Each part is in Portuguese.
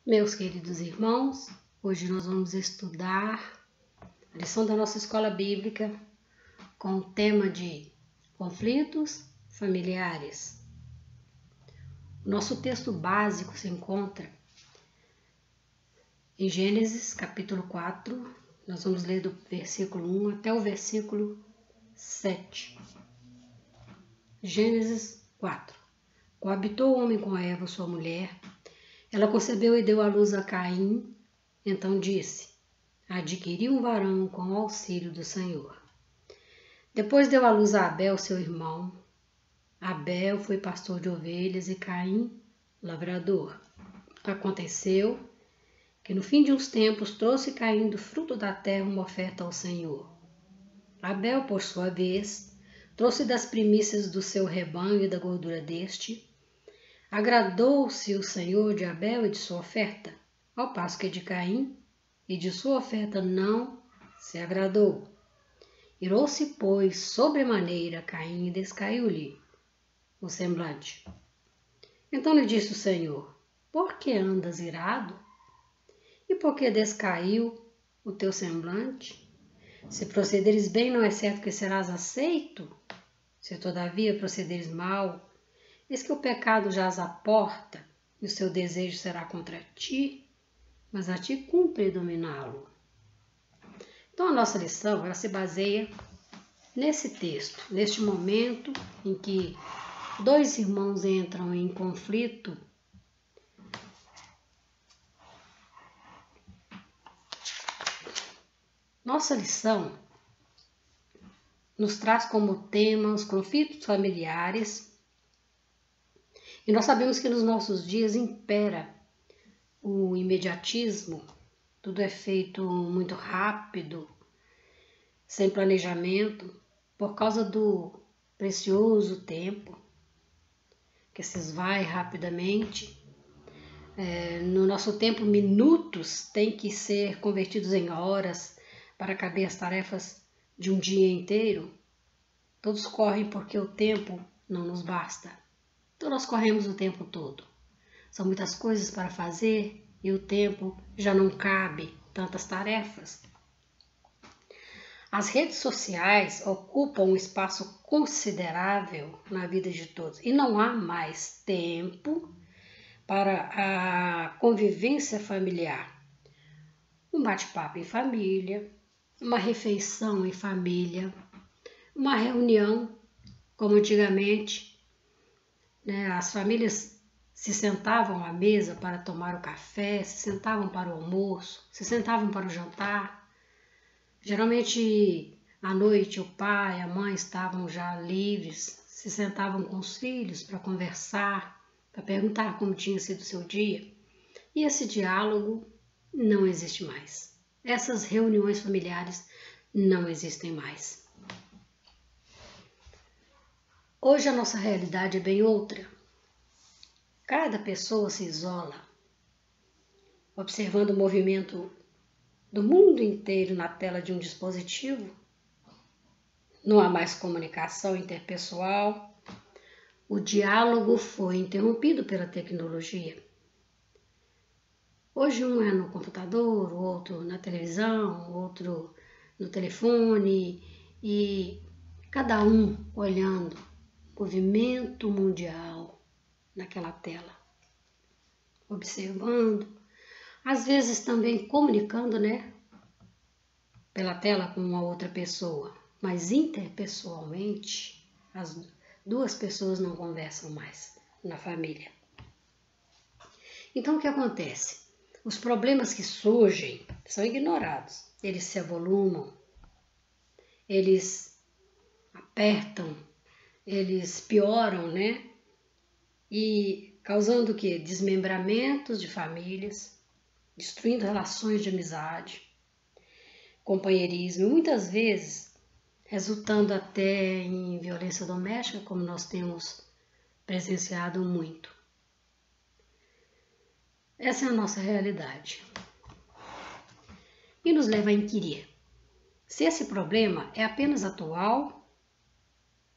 Meus queridos irmãos, hoje nós vamos estudar a lição da nossa escola bíblica com o tema de conflitos familiares. O nosso texto básico se encontra em Gênesis capítulo 4, nós vamos ler do versículo 1 até o versículo 7. Gênesis 4. Coabitou o homem com Eva, sua mulher. Ela concebeu e deu à luz a Caim. Então disse: adquiri um varão com o auxílio do Senhor. Depois deu à luz a Abel, seu irmão. Abel foi pastor de ovelhas e Caim, lavrador. Aconteceu que no fim de uns tempos trouxe Caim do fruto da terra uma oferta ao Senhor. Abel, por sua vez, trouxe das primícias do seu rebanho e da gordura deste. Agradou-se o Senhor de Abel e de sua oferta, ao passo que de Caim e de sua oferta não se agradou. Irou-se, pois, sobremaneira Caim e descaiu-lhe o semblante. Então lhe disse o Senhor: por que andas irado? E por que descaiu o teu semblante? Se procederes bem, não é certo que serás aceito? Se todavia procederes mal, eis que o pecado jaz à porta, e o seu desejo será contra ti, mas a ti cumpre dominá-lo. Então a nossa lição ela se baseia nesse texto, neste momento em que dois irmãos entram em conflito. Nossa lição nos traz como tema os conflitos familiares. E nós sabemos que nos nossos dias impera o imediatismo, tudo é feito muito rápido, sem planejamento, por causa do precioso tempo, que se esvai rapidamente. No nosso tempo, minutos têm que ser convertidos em horas para caber as tarefas de um dia inteiro. Todos correm porque o tempo não nos basta. Então nós corremos o tempo todo. São muitas coisas para fazer e o tempo já não cabe tantas tarefas. As redes sociais ocupam um espaço considerável na vida de todos e não há mais tempo para a convivência familiar. Um bate-papo em família, uma refeição em família, uma reunião como antigamente. As famílias se sentavam à mesa para tomar o café, se sentavam para o almoço, se sentavam para o jantar. Geralmente, à noite, o pai e a mãe estavam já livres, se sentavam com os filhos para conversar, para perguntar como tinha sido o seu dia. E esse diálogo não existe mais. Essas reuniões familiares não existem mais. Hoje a nossa realidade é bem outra. Cada pessoa se isola, observando o movimento do mundo inteiro na tela de um dispositivo. Não há mais comunicação interpessoal. O diálogo foi interrompido pela tecnologia. Hoje um é no computador, o outro na televisão, o outro no telefone e cada um olhando o movimento mundial naquela tela, observando, às vezes também comunicando, pela tela com uma outra pessoa, mas interpessoalmente as duas pessoas não conversam mais na família. Então o que acontece? Os problemas que surgem são ignorados, eles se avolumam, eles apertam, eles pioram, E causando o quê? Desmembramentos de famílias, destruindo relações de amizade, companheirismo, muitas vezes resultando até em violência doméstica, como nós temos presenciado muito. Essa é a nossa realidade. E nos leva a inquirir se esse problema é apenas atual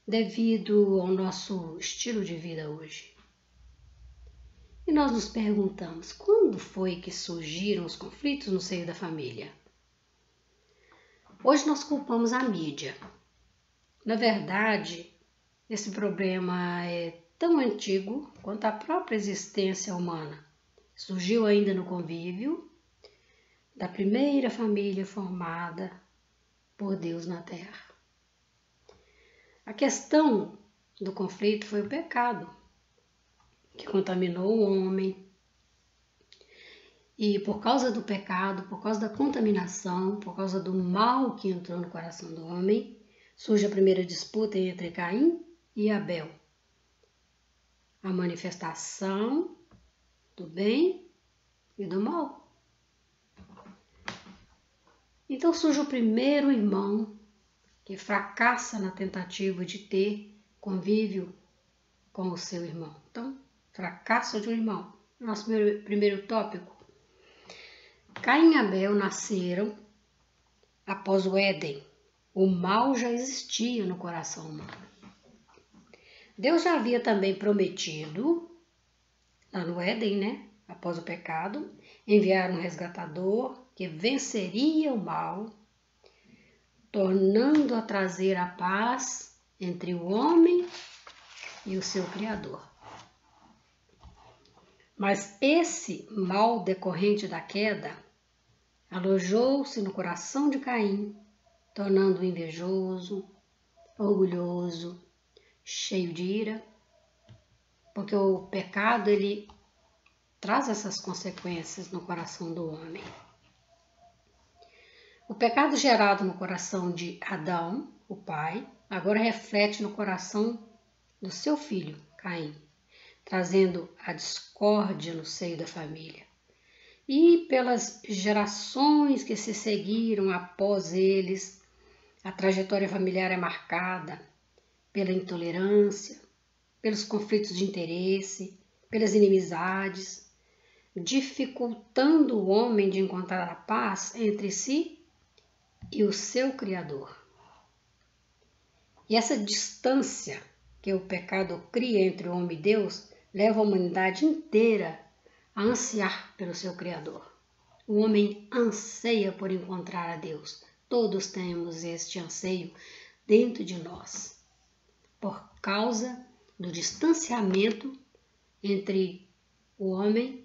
devido ao nosso estilo de vida hoje. E nós nos perguntamos, quando foi que surgiram os conflitos no seio da família? Hoje nós culpamos a mídia. Na verdade, esse problema é tão antigo quanto a própria existência humana. Surgiu ainda no convívio da primeira família formada por Deus na Terra. A questão do conflito foi o pecado, que contaminou o homem. E por causa do pecado, por causa da contaminação, por causa do mal que entrou no coração do homem, surge a primeira disputa entre Caim e Abel. A manifestação do bem e do mal. Então surge o primeiro irmão que fracassa na tentativa de ter convívio com o seu irmão. Então, fracasso de um irmão. Nosso primeiro tópico. Caim e Abel nasceram após o Éden. O mal já existia no coração humano. Deus já havia também prometido, lá no Éden, né? Após o pecado, enviar um resgatador que venceria o mal, tornando a trazer a paz entre o homem e o seu Criador. Mas esse mal decorrente da queda alojou-se no coração de Caim, tornando-o invejoso, orgulhoso, cheio de ira, porque o pecado ele traz essas consequências no coração do homem. O pecado gerado no coração de Adão, o pai, agora reflete no coração do seu filho, Caim, trazendo a discórdia no seio da família. E pelas gerações que se seguiram após eles, a trajetória familiar é marcada pela intolerância, pelos conflitos de interesse, pelas inimizades, dificultando o homem de encontrar a paz entre si e o seu Criador. E essa distância que o pecado cria entre o homem e Deus leva a humanidade inteira a ansiar pelo seu Criador. O homem anseia por encontrar a Deus. Todos temos este anseio dentro de nós, por causa do distanciamento entre o homem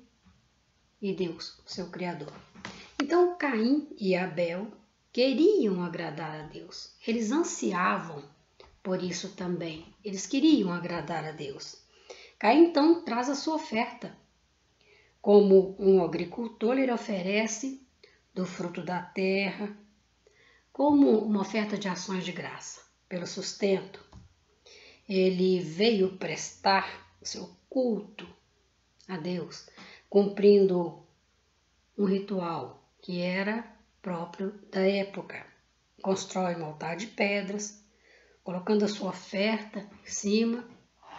e Deus, o seu Criador. Então, Caim e Abel queriam agradar a Deus. Eles ansiavam por isso também. Eles queriam agradar a Deus. Caim, então, traz a sua oferta. Como um agricultor, ele oferece do fruto da terra, como uma oferta de ações de graça, pelo sustento. Ele veio prestar o seu culto a Deus, cumprindo um ritual que era próprio da época. Constrói um altar de pedras, colocando a sua oferta em cima,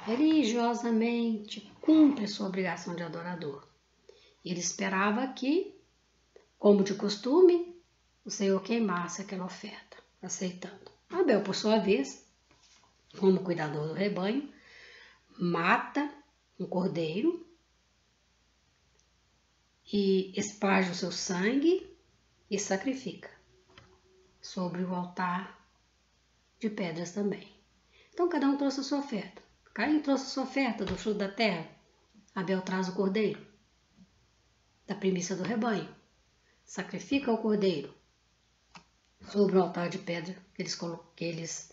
religiosamente cumpre a sua obrigação de adorador. Ele esperava que, como de costume, o Senhor queimasse aquela oferta, aceitando. Abel, por sua vez, como cuidador do rebanho, mata um cordeiro e esparge o seu sangue e sacrifica sobre o altar de pedras também. Então cada um trouxe a sua oferta. Caim trouxe a sua oferta do fruto da terra. Abel traz o cordeiro da primícia do rebanho. Sacrifica o cordeiro sobre o altar de pedra que eles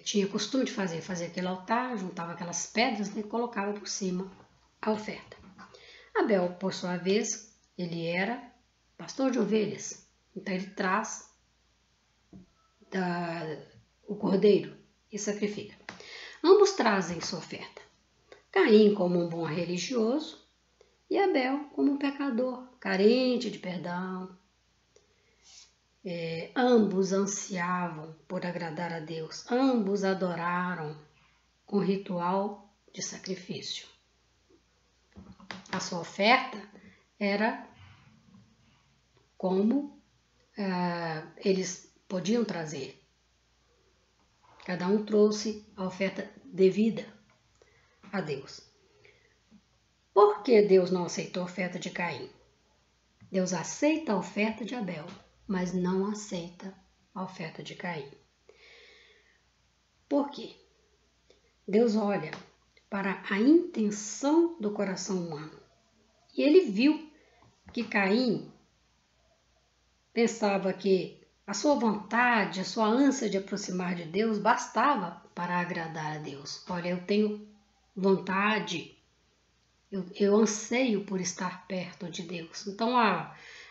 tinham costume de fazer aquele altar, juntava aquelas pedras e colocava por cima a oferta. Abel, por sua vez, ele era pastor de ovelhas, então ele traz o cordeiro e sacrifica. Ambos trazem sua oferta. Caim como um bom religioso e Abel como um pecador, carente de perdão. Ambos ansiavam por agradar a Deus, ambos adoraram com ritual de sacrifício. A sua oferta era como eles podiam trazer. Cada um trouxe a oferta devida a Deus. Por que Deus não aceitou a oferta de Caim? Deus aceita a oferta de Abel, mas não aceita a oferta de Caim. Por quê? Deus olha para a intenção do coração humano. E ele viu que Caim pensava que a sua vontade, a sua ânsia de aproximar de Deus bastava para agradar a Deus. Olha, eu tenho vontade, eu anseio por estar perto de Deus. Então,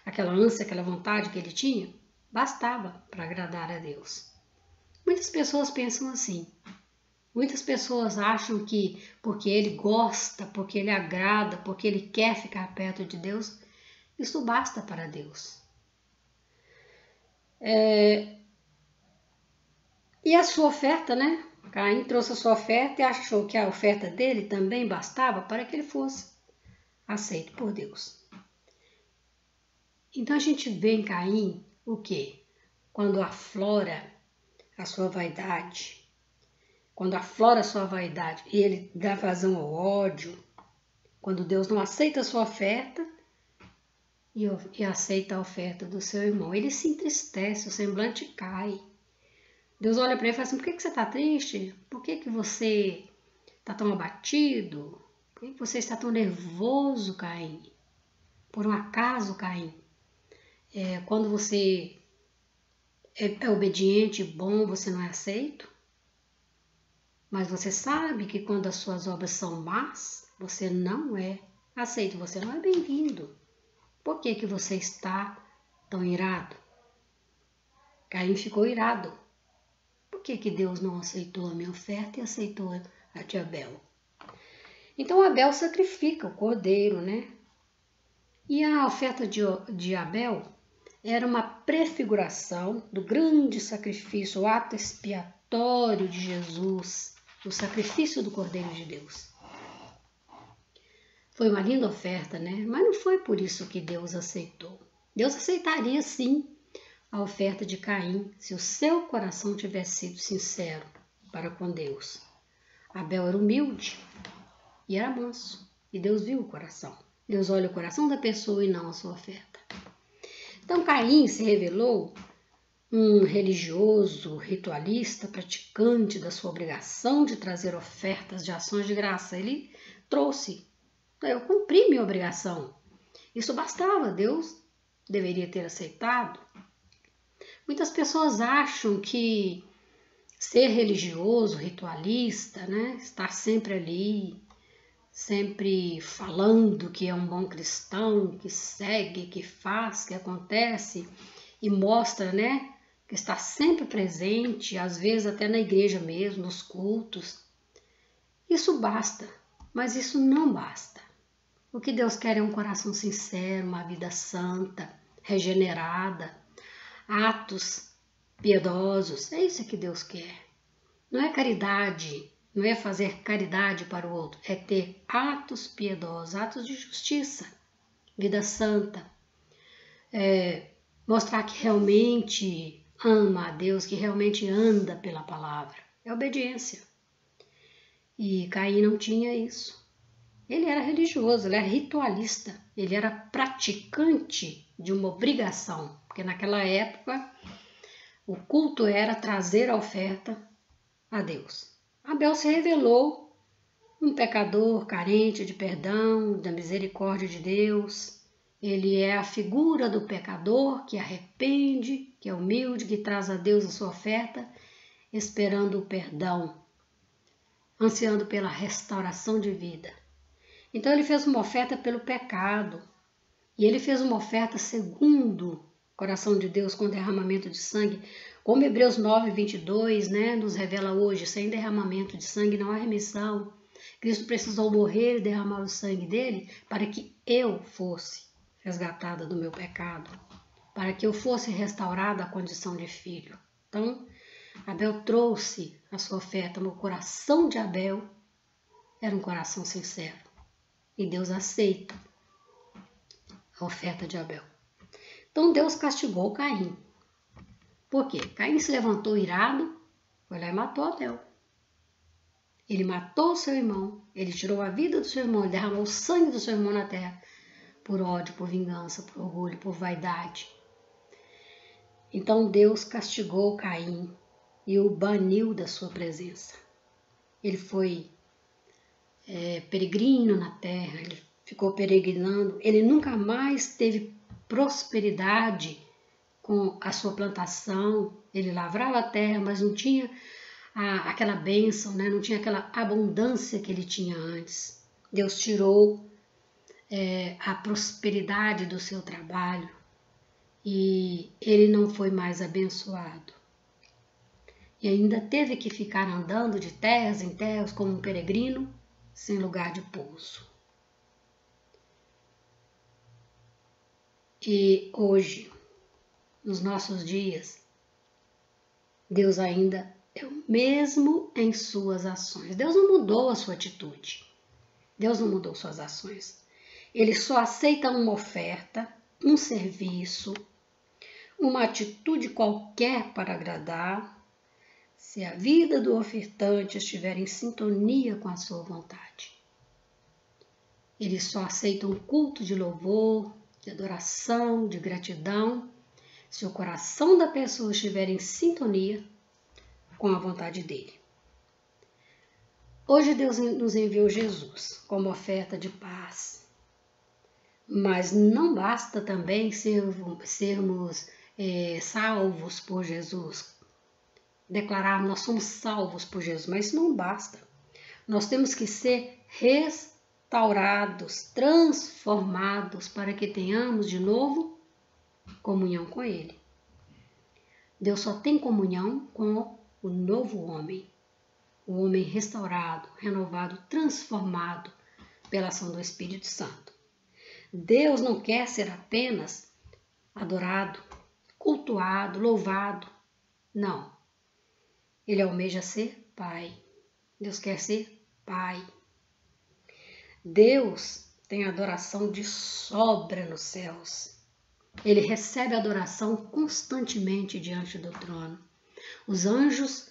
aquela ânsia, aquela vontade que ele tinha, bastava para agradar a Deus. Muitas pessoas pensam assim. Muitas pessoas acham que porque ele gosta, porque ele agrada, porque ele quer ficar perto de Deus, isso basta para Deus. E a sua oferta, né? Caim trouxe a sua oferta e achou que a oferta dele também bastava para que ele fosse aceito por Deus. Então a gente vê em Caim o quê? Quando aflora a sua vaidade, quando aflora a sua vaidade e ele dá vazão ao ódio, quando Deus não aceita a sua oferta e aceita a oferta do seu irmão, ele se entristece, o semblante cai. Deus olha para ele e fala assim, por que você está triste? Por que você está tão abatido? Por que você está tão nervoso, Caim? Por um acaso, Caim? Quando você é obediente e bom, você não é aceito? Mas você sabe que quando as suas obras são más, você não é aceito, você não é bem-vindo. Por que você está tão irado? Caim ficou irado. Por que Deus não aceitou a minha oferta e aceitou a de Abel? Então Abel sacrifica o cordeiro, né? E a oferta de Abel era uma prefiguração do grande sacrifício, o ato expiatório de Jesus, o sacrifício do Cordeiro de Deus. Foi uma linda oferta, né? Mas não foi por isso que Deus aceitou. Deus aceitaria sim a oferta de Caim se o seu coração tivesse sido sincero para com Deus. Abel era humilde e era manso, e Deus viu o coração. Deus olha o coração da pessoa e não a sua oferta. Então Caim se revelou um religioso, ritualista, praticante da sua obrigação de trazer ofertas de ações de graça. Ele trouxe. Eu cumpri minha obrigação. Isso bastava, Deus deveria ter aceitado. Muitas pessoas acham que ser religioso, ritualista, né, estar sempre ali, sempre falando que é um bom cristão, que segue, que faz, que acontece e mostra, né, que está sempre presente, às vezes até na igreja mesmo, nos cultos. Isso basta, mas isso não basta. O que Deus quer é um coração sincero, uma vida santa, regenerada, atos piedosos. É isso que Deus quer. Não é caridade, não é fazer caridade para o outro, é ter atos piedosos, atos de justiça, vida santa. Mostrar que realmente ama a Deus, que realmente anda pela palavra. É obediência. E Caim não tinha isso. Ele era religioso, ele era ritualista, ele era praticante de uma obrigação, porque naquela época o culto era trazer a oferta a Deus. Abel se revelou um pecador carente de perdão, da misericórdia de Deus. Ele é a figura do pecador que arrepende, que é humilde, que traz a Deus a sua oferta, esperando o perdão, ansiando pela restauração de vida. Então ele fez uma oferta pelo pecado, e ele fez uma oferta segundo o coração de Deus com derramamento de sangue, como Hebreus 9:22, né, nos revela hoje, sem derramamento de sangue não há remissão. Cristo precisou morrer e derramar o sangue dele para que eu fosse resgatada do meu pecado, para que eu fosse restaurada à condição de filho. Então, Abel trouxe a sua oferta, mas o coração de Abel era um coração sincero. E Deus aceita a oferta de Abel. Então Deus castigou Caim. Por quê? Caim se levantou irado, foi lá e matou Abel. Ele matou seu irmão, ele tirou a vida do seu irmão, ele derramou o sangue do seu irmão na terra por ódio, por vingança, por orgulho, por vaidade. Então Deus castigou Caim e o baniu da sua presença. Ele foi peregrino na terra, ele ficou peregrinando, ele nunca mais teve prosperidade com a sua plantação, ele lavrava a terra, mas não tinha aquela bênção, né? Não tinha aquela abundância que ele tinha antes. Deus tirou a prosperidade do seu trabalho e ele não foi mais abençoado. E ainda teve que ficar andando de terras em terras como um peregrino, sem lugar de pouso. E hoje, nos nossos dias, Deus ainda é o mesmo em suas ações. Deus não mudou a sua atitude. Deus não mudou suas ações. Ele só aceita uma oferta, um serviço, uma atitude qualquer para agradar, se a vida do ofertante estiver em sintonia com a sua vontade. Ele só aceita um culto de louvor, de adoração, de gratidão, se o coração da pessoa estiver em sintonia com a vontade dele. Hoje Deus nos enviou Jesus como oferta de paz. Mas não basta também sermos salvos por Jesus. Declarar nós somos salvos por Jesus, mas isso não basta. Nós temos que ser restaurados, transformados para que tenhamos de novo comunhão com Ele. Deus só tem comunhão com o novo homem, o homem restaurado, renovado, transformado pela ação do Espírito Santo. Deus não quer ser apenas adorado, cultuado, louvado. Não. Ele almeja ser Pai. Deus quer ser Pai. Deus tem adoração de sobra nos céus. Ele recebe adoração constantemente diante do trono. Os anjos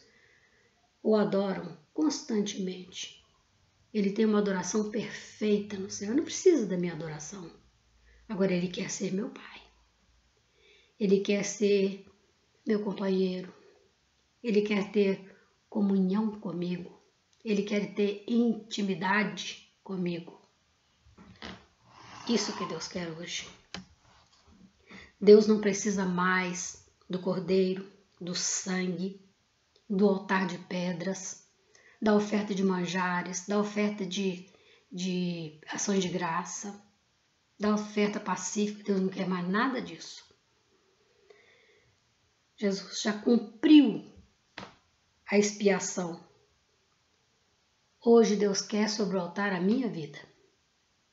o adoram constantemente. Ele tem uma adoração perfeita no céu. Eu não preciso da minha adoração. Agora ele quer ser meu Pai. Ele quer ser meu companheiro. Ele quer ter comunhão comigo. Ele quer ter intimidade comigo. Isso que Deus quer hoje. Deus não precisa mais do cordeiro, do sangue, do altar de pedras, da oferta de manjares, da oferta de ações de graça, da oferta pacífica. Deus não quer mais nada disso. Jesus já cumpriu a expiação. Hoje Deus quer sobre o altar a minha vida.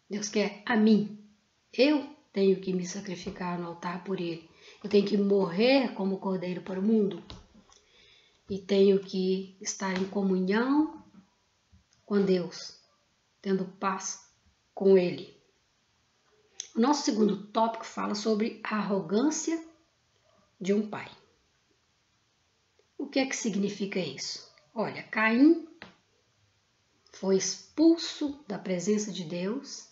Deus quer a mim. Eu tenho que me sacrificar no altar por Ele. Eu tenho que morrer como cordeiro para o mundo. E tenho que estar em comunhão com Deus, tendo paz com Ele. O nosso segundo tópico fala sobre a arrogância de um pai. O que é que significa isso? Olha, Caim foi expulso da presença de Deus,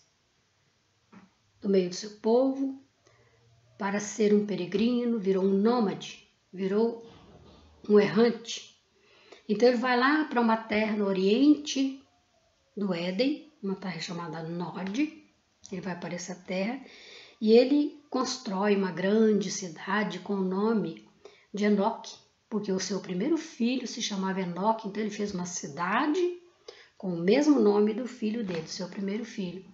do meio do seu povo, para ser um peregrino, virou um nômade, virou um errante. Então ele vai lá para uma terra no oriente do Éden, uma terra chamada Nod. Ele vai para essa terra e ele constrói uma grande cidade com o nome de Enoque, porque o seu primeiro filho se chamava Enoque, então ele fez uma cidade com o mesmo nome do filho dele, seu primeiro filho,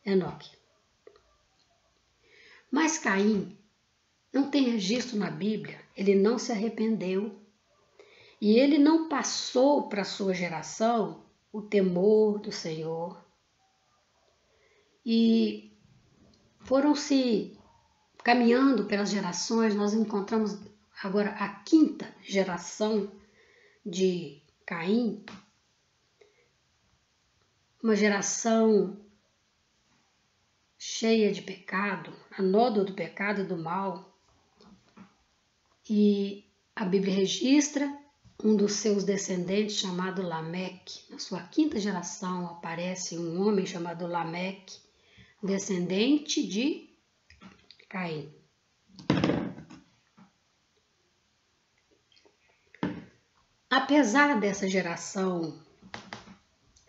Enoque. Mas Caim não tem registro na Bíblia, ele não se arrependeu e ele não passou para a sua geração o temor do Senhor. E foram-se caminhando pelas gerações, nós encontramos agora a quinta geração de Caim, uma geração cheia de pecado, a nódoa do pecado e do mal. E a Bíblia registra um dos seus descendentes chamado Lameque. Na sua quinta geração aparece um homem chamado Lameque, descendente de Caim. Apesar dessa geração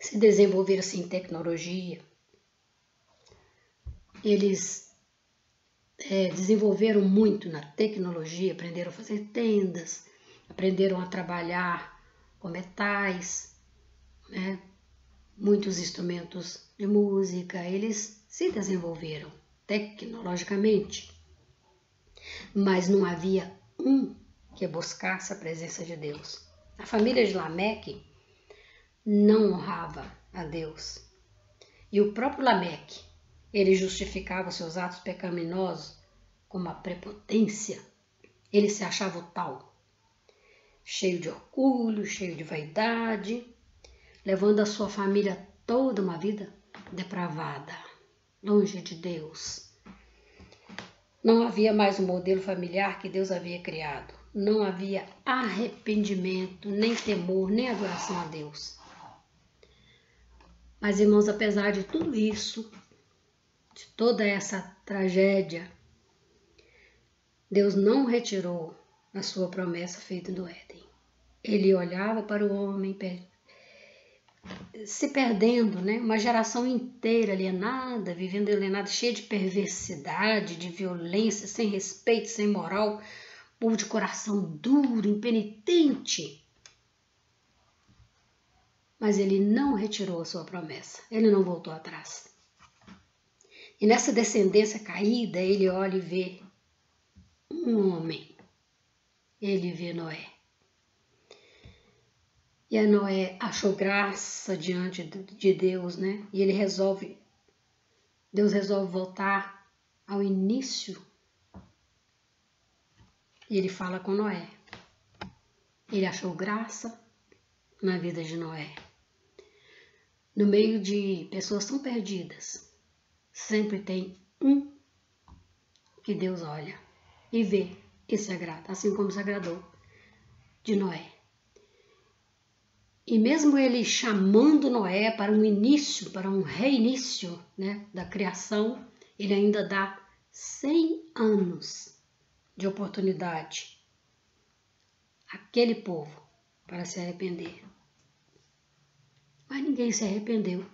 se desenvolver assim em tecnologia, eles desenvolveram muito na tecnologia, aprenderam a fazer tendas, aprenderam a trabalhar com metais, né? Muitos instrumentos de música, eles se desenvolveram tecnologicamente, mas não havia um que buscasse a presença de Deus. A família de Lameque não honrava a Deus. E o próprio Lameque, ele justificava os seus atos pecaminosos com uma prepotência. Ele se achava o tal, cheio de orgulho, cheio de vaidade, levando a sua família toda uma vida depravada, longe de Deus. Não havia mais um modelo familiar que Deus havia criado. Não havia arrependimento, nem temor, nem adoração a Deus. Mas, irmãos, apesar de tudo isso, de toda essa tragédia, Deus não retirou a sua promessa feita no Éden. Ele olhava para o homem se perdendo, né? Uma geração inteira alienada, vivendo alienada, cheia de perversidade, de violência, sem respeito, sem moral, povo de coração duro, impenitente. Mas ele não retirou a sua promessa, ele não voltou atrás. E nessa descendência caída, ele olha e vê um homem, ele vê Noé. E a Noé achou graça diante de Deus, né? E Deus resolve voltar ao início. E ele fala com Noé. Ele achou graça na vida de Noé. No meio de pessoas tão perdidas, sempre tem um que Deus olha e vê e se agrada, assim como se agradou de Noé. E mesmo ele chamando Noé para um início, para um reinício, né, da criação, ele ainda dá 100 anos de oportunidade àquele povo para se arrepender. Mas ninguém se arrependeu.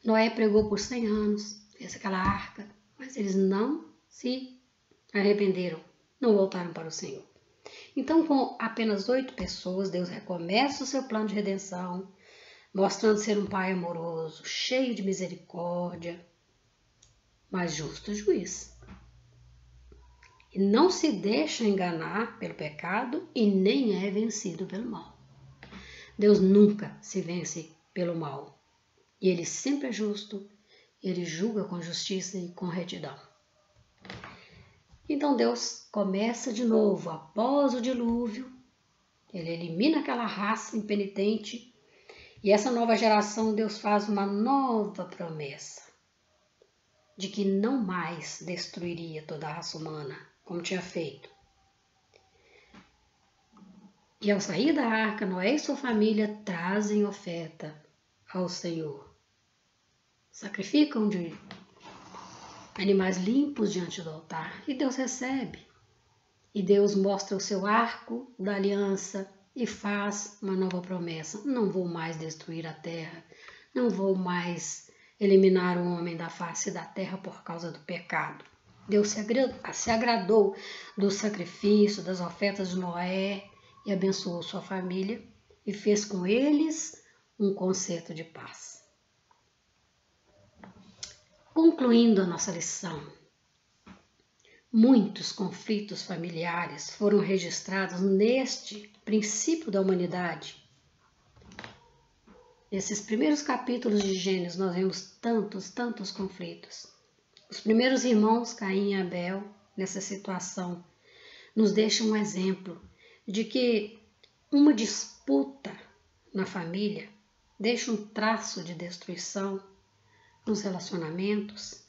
Noé pregou por 100 anos, fez aquela arca, mas eles não se arrependeram, não voltaram para o Senhor. Então, com apenas 8 pessoas, Deus recomeça o seu plano de redenção, mostrando ser um pai amoroso, cheio de misericórdia, mas justo juiz. E não se deixa enganar pelo pecado e nem é vencido pelo mal. Deus nunca se vence pelo mal. E Ele sempre é justo, Ele julga com justiça e com retidão. Então Deus começa de novo, após o dilúvio, Ele elimina aquela raça impenitente e essa nova geração Deus faz uma nova promessa de que não mais destruiria toda a raça humana, como tinha feito. E ao sair da arca, Noé e sua família trazem oferta ao Senhor. Sacrificam de animais limpos diante do altar e Deus recebe. E Deus mostra o seu arco da aliança e faz uma nova promessa. Não vou mais destruir a terra, não vou mais eliminar o homem da face da terra por causa do pecado. Deus se agradou do sacrifício, das ofertas de Noé e abençoou sua família e fez com eles um concerto de paz. Concluindo a nossa lição, muitos conflitos familiares foram registrados neste princípio da humanidade. Nesses primeiros capítulos de Gênesis nós vemos tantos conflitos. Os primeiros irmãos, Caim e Abel, nessa situação, nos deixam um exemplo de que uma disputa na família deixa um traço de destruição nos relacionamentos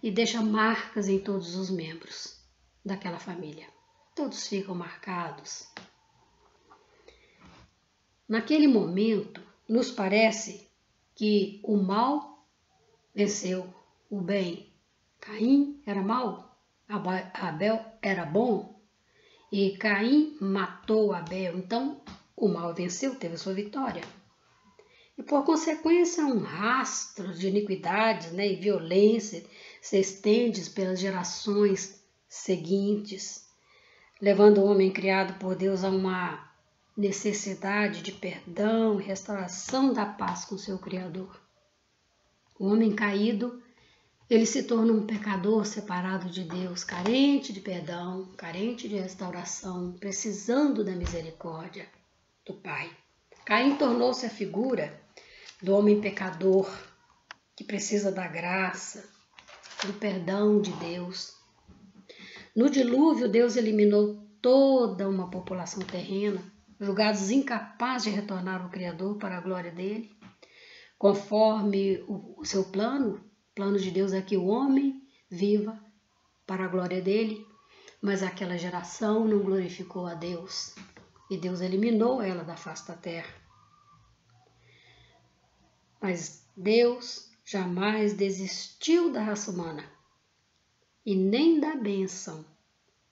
e deixa marcas em todos os membros daquela família. todos ficam marcados. Naquele momento, nos parece que o mal venceu o bem. Caim era mau, Abel era bom, e Caim matou Abel. Então, o mal venceu, teve a sua vitória. E, por consequência, um rastro de iniquidades, e violência se estende pelas gerações seguintes, levando o homem criado por Deus a uma necessidade de perdão e restauração da paz com seu Criador. O homem caído, ele se torna um pecador separado de Deus, carente de perdão, carente de restauração, precisando da misericórdia do Pai. Caim tornou-se a figura do homem pecador que precisa da graça, do perdão de Deus. No dilúvio, Deus eliminou toda uma população terrena, julgados incapazes de retornar ao Criador para a glória dele. Conforme o seu plano, o plano de Deus é que o homem viva para a glória dele, mas aquela geração não glorificou a Deus e Deus eliminou ela da face da terra. Mas Deus jamais desistiu da raça humana e nem da bênção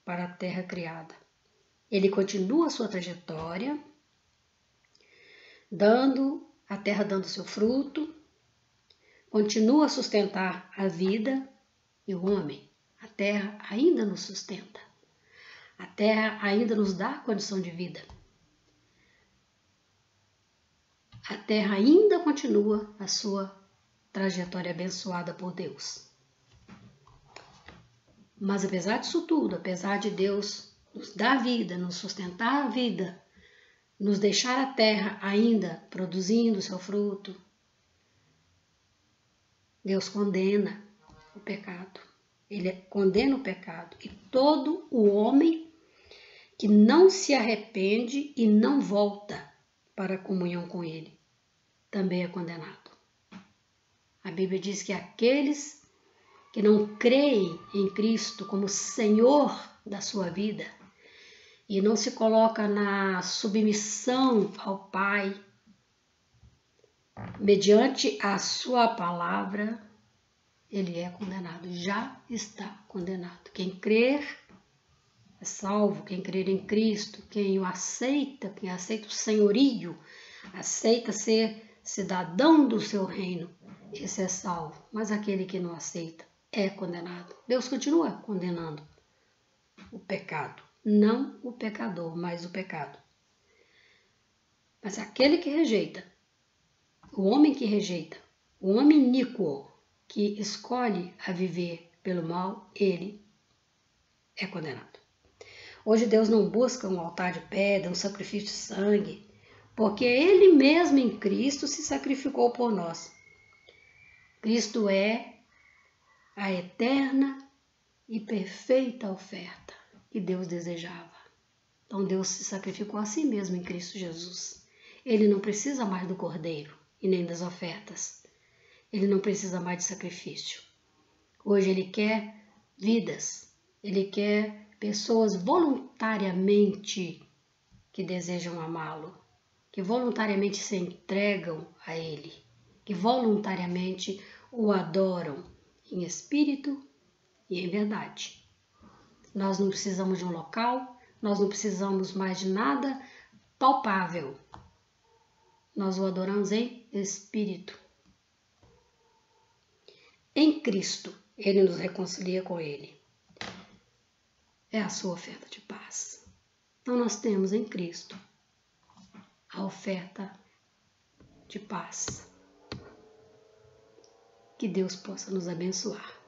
para a terra criada. Ele continua a sua trajetória, a terra dando seu fruto, continua a sustentar a vida e o homem. A terra ainda nos sustenta. A terra ainda nos dá condição de vida. A terra ainda continua a sua trajetória abençoada por Deus. Mas apesar disso tudo, apesar de Deus nos dar vida, nos sustentar a vida, nos deixar a terra ainda produzindo seu fruto, Deus condena o pecado. Ele condena o pecado. E todo o homem que não se arrepende e não volta para a comunhão com Ele também é condenado. A Bíblia diz que aqueles que não creem em Cristo como Senhor da sua vida e não se coloca na submissão ao Pai, mediante a sua palavra, ele é condenado, já está condenado. Quem crer é salvo, quem crer em Cristo, quem o aceita, quem aceita o senhorio, aceita ser cidadão do seu reino, esse é salvo. Mas aquele que não aceita é condenado. Deus continua condenando o pecado. Não o pecador, mas o pecado. Mas aquele que rejeita, o homem que rejeita, o homem iníquo que escolhe a viver pelo mal, ele é condenado. Hoje Deus não busca um altar de pedra, um sacrifício de sangue, porque Ele mesmo em Cristo se sacrificou por nós. Cristo é a eterna e perfeita oferta que Deus desejava. Então Deus se sacrificou a si mesmo em Cristo Jesus. Ele não precisa mais do cordeiro e nem das ofertas. Ele não precisa mais de sacrifício. Hoje Ele quer vidas. Ele quer pessoas voluntariamente que desejam amá-lo, que voluntariamente se entregam a Ele, que voluntariamente o adoram em espírito e em verdade. Nós não precisamos de um local, nós não precisamos mais de nada palpável. Nós o adoramos em espírito. Em Cristo, Ele nos reconcilia com Ele. É a sua oferta de paz. Então nós temos em Cristo a oferta de paz. Que Deus possa nos abençoar.